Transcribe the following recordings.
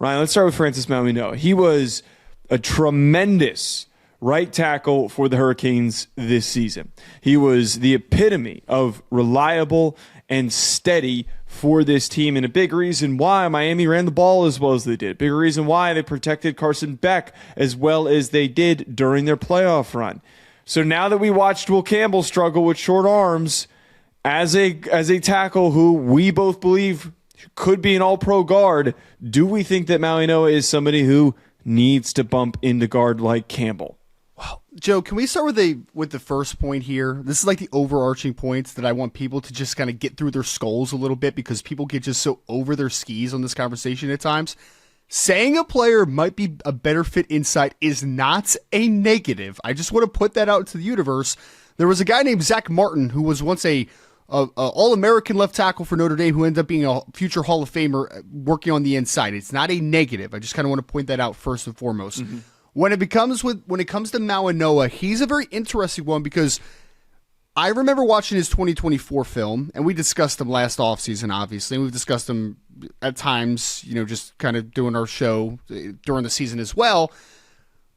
Ryan, let's start with Francis Mauigoa. He was a tremendous right tackle for the Hurricanes this season. He was the epitome of reliable and steady for this team, and a big reason why Miami ran the ball as well as they did. Big reason why they protected Carson Beck as well as they did during their playoff run. So now that we watched Will Campbell struggle with short arms as a tackle who we both believe could be an all-pro guard, do we think that Mauigoa is somebody who needs to bump into guard like Campbell? Well, Joe, can we start with the first point here? This is like the overarching points that I want people to just kind of get through their skulls a little bit, because people get just so over their skis on this conversation at times. Saying a player might be a better fit inside is not a negative. I just want to put that out into the universe. There was a guy named Zach Martin who was once a All-American left tackle for Notre Dame who ended up being a future Hall of Famer working on the inside. It's not a negative. I just kind of want to point that out first and foremost. Mm-hmm. When it comes to Mauigoa, he's a very interesting one, because I remember watching his 2024 film, and we discussed him last offseason, obviously, and we've discussed him at times, just kind of doing our show during the season as well.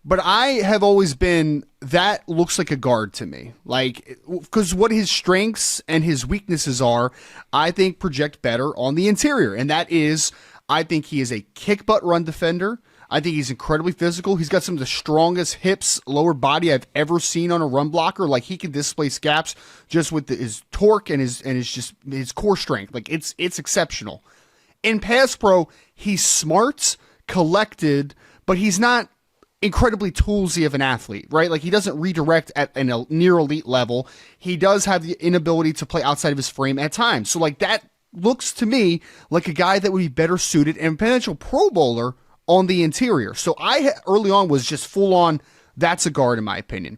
But I have always been, that looks like a guard to me. Like, because what his strengths and his weaknesses are, I think project better on the interior. And that is, I think he is a kick butt run defender. I think he's incredibly physical. He's got some of the strongest hips, lower body I've ever seen on a run blocker. Like, he can displace gaps just with his torque and his core strength. Like, it's exceptional. In pass pro, he's smart, collected, but he's not incredibly toolsy of an athlete, right? Like, he doesn't redirect at a near elite level. He does have the inability to play outside of his frame at times. So, like, that looks to me like a guy that would be better suited and potential Pro Bowler on the interior. So I early on was just full on, that's a guard in my opinion.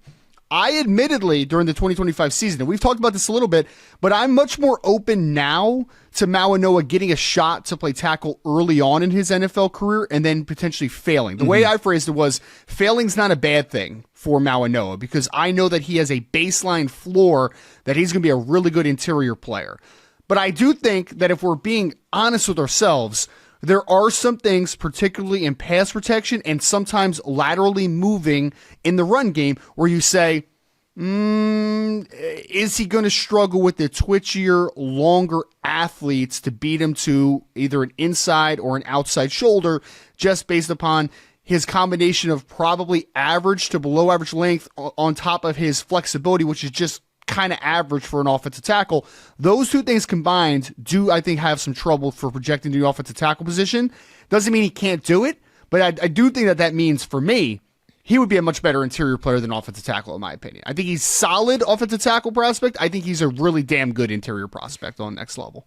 I admittedly, during the 2025 season, and we've talked about this a little bit, but I'm much more open now to Mauigoa getting a shot to play tackle early on in his NFL career and then potentially failing. The way I phrased it was, failing's not a bad thing for Mauigoa, because I know that he has a baseline floor that he's going to be a really good interior player. But I do think that if we're being honest with ourselves, there are some things, particularly in pass protection and sometimes laterally moving in the run game, where you say, is he going to struggle with the twitchier, longer athletes to beat him to either an inside or an outside shoulder, just based upon his combination of probably average to below average length on top of his flexibility, which is just kind of average for an offensive tackle. Those two things combined do, I think, have some trouble for projecting the offensive tackle position. Doesn't mean he can't do it, but I do think that means, for me, he would be a much better interior player than offensive tackle, in my opinion. I think he's solid offensive tackle prospect. I think he's a really damn good interior prospect on the next level.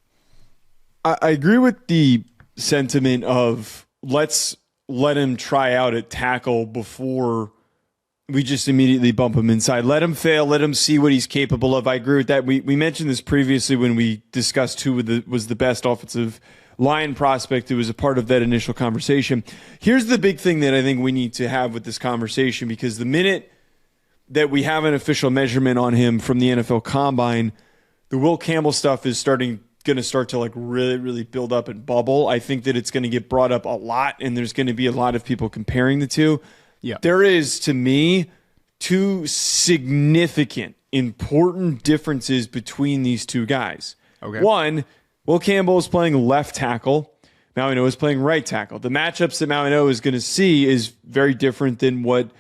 I agree with the sentiment of, let's let him try out at tackle before we just immediately bump him inside. Let him fail. Let him see what he's capable of. I agree with that. We mentioned this previously when we discussed who was the best offensive line prospect who was a part of that initial conversation. Here's the big thing that I think we need to have with this conversation, because the minute that we have an official measurement on him from the NFL Combine, the Will Campbell stuff is going to start to like really, really build up and bubble. I think that it's going to get brought up a lot, and there's going to be a lot of people comparing the two. Yeah. There is, to me, two significant, important differences between these two guys. Okay. One, Will Campbell is playing left tackle. Mauigoa is playing right tackle. The matchups that Mauigoa is going to see is very different than what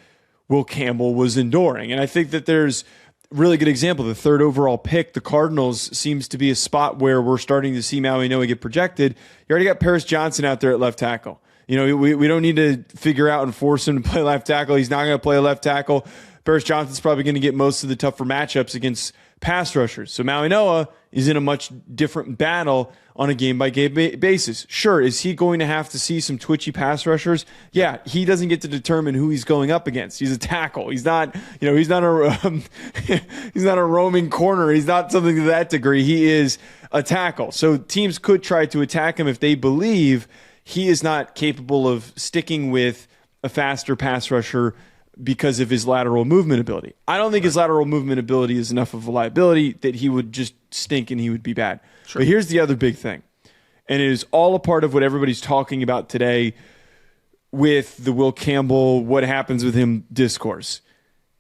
Will Campbell was enduring. And I think that there's a really good example. The third overall pick, the Cardinals, seems to be a spot where we're starting to see Mauigoa get projected. You already got Paris Johnson out there at left tackle. We don't need to figure out and force him to play left tackle. He's not going to play left tackle. Paris Johnson's probably going to get most of the tougher matchups against pass rushers. So Mauigoa is in a much different battle on a game-by-game basis. Sure, is he going to have to see some twitchy pass rushers? Yeah, he doesn't get to determine who he's going up against. He's a tackle. He's not, he's not a roaming corner. He's not something to that degree. He is a tackle. So teams could try to attack him if they believe he is not capable of sticking with a faster pass rusher because of his lateral movement ability. I don't think his lateral movement ability is enough of a liability that he would just stink and he would be bad. Sure. But here's the other big thing, and it is all a part of what everybody's talking about today with the Will Campbell, what happens with him discourse.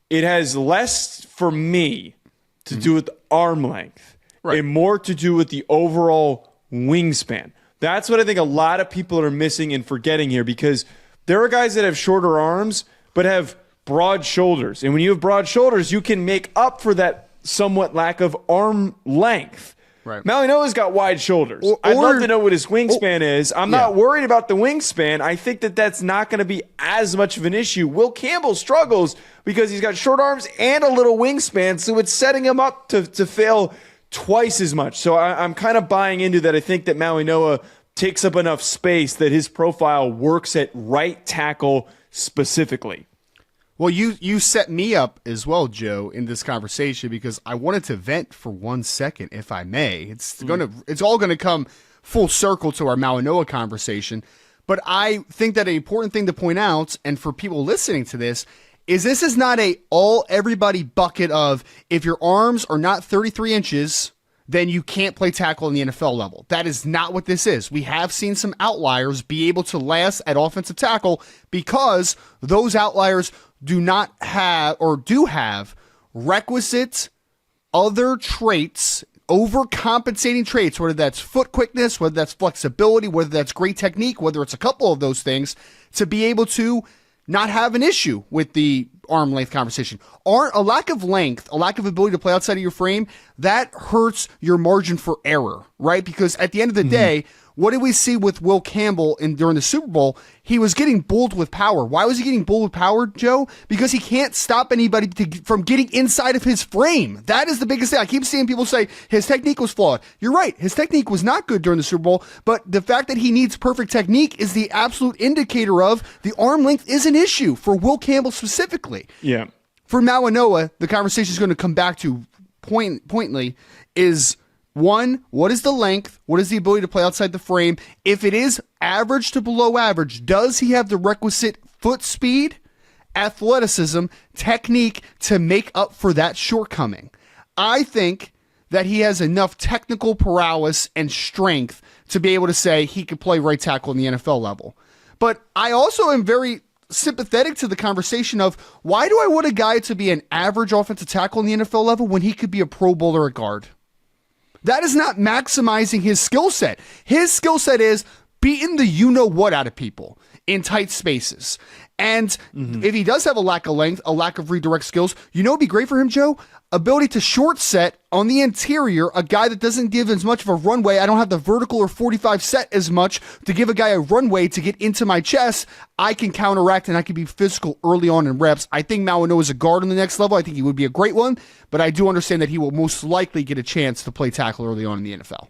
It has less for me to do with arm length and more to do with the overall wingspan. That's what I think a lot of people are missing and forgetting here, because there are guys that have shorter arms but have broad shoulders. And when you have broad shoulders, you can make up for that somewhat lack of arm length. Right. Mauigoa's got wide shoulders. I'd love to know what his wingspan is. I'm not worried about the wingspan. I think that that's not going to be as much of an issue. Will Campbell struggles because he's got short arms and a little wingspan, so it's setting him up to fail twice as much. So I'm kind of buying into that. I think that Mauigoa takes up enough space that his profile works at right tackle specifically. Well, you set me up as well, Joe, in this conversation, because I wanted to vent for 1 second, if I may. It's all gonna come full circle to our Mauigoa conversation. But I think that an important thing to point out, and for people listening to this is not a everybody bucket of, if your arms are not 33 inches, then you can't play tackle in the NFL level. That is not what this is. We have seen some outliers be able to last at offensive tackle because those outliers do not have, or do have, requisite other traits, overcompensating traits, whether that's foot quickness, whether that's flexibility, whether that's great technique, whether it's a couple of those things, to be able to not have an issue with the arm length conversation. A lack of length, a lack of ability to play outside of your frame, that hurts your margin for error, right? Because at the end of the day, what did we see with Will Campbell during the Super Bowl? He was getting bulled with power. Why was he getting bulled with power, Joe? Because he can't stop anybody from getting inside of his frame. That is the biggest thing. I keep seeing people say his technique was flawed. You're right. His technique was not good during the Super Bowl, but the fact that he needs perfect technique is the absolute indicator of the arm length is an issue for Will Campbell specifically. Yeah. For Mauigoa, the conversation is going to come back to pointedly is, one, what is the length? What is the ability to play outside the frame? If it is average to below average, does he have the requisite foot speed, athleticism, technique to make up for that shortcoming? I think that he has enough technical prowess and strength to be able to say he could play right tackle in the NFL level. But I also am very sympathetic to the conversation of, why do I want a guy to be an average offensive tackle in the NFL level when he could be a Pro Bowler at guard? That is not maximizing his skill set. His skill set is beating the you-know-what out of people in tight spaces. And if he does have a lack of length, a lack of redirect skills, you know what would be great for him, Joe? Ability to short set on the interior, a guy that doesn't give as much of a runway. I don't have the vertical or 45 set as much to give a guy a runway to get into my chest. I can counteract and I can be physical early on in reps. I think Mauigoa is a guard on the next level. I think he would be a great one, but I do understand that he will most likely get a chance to play tackle early on in the NFL.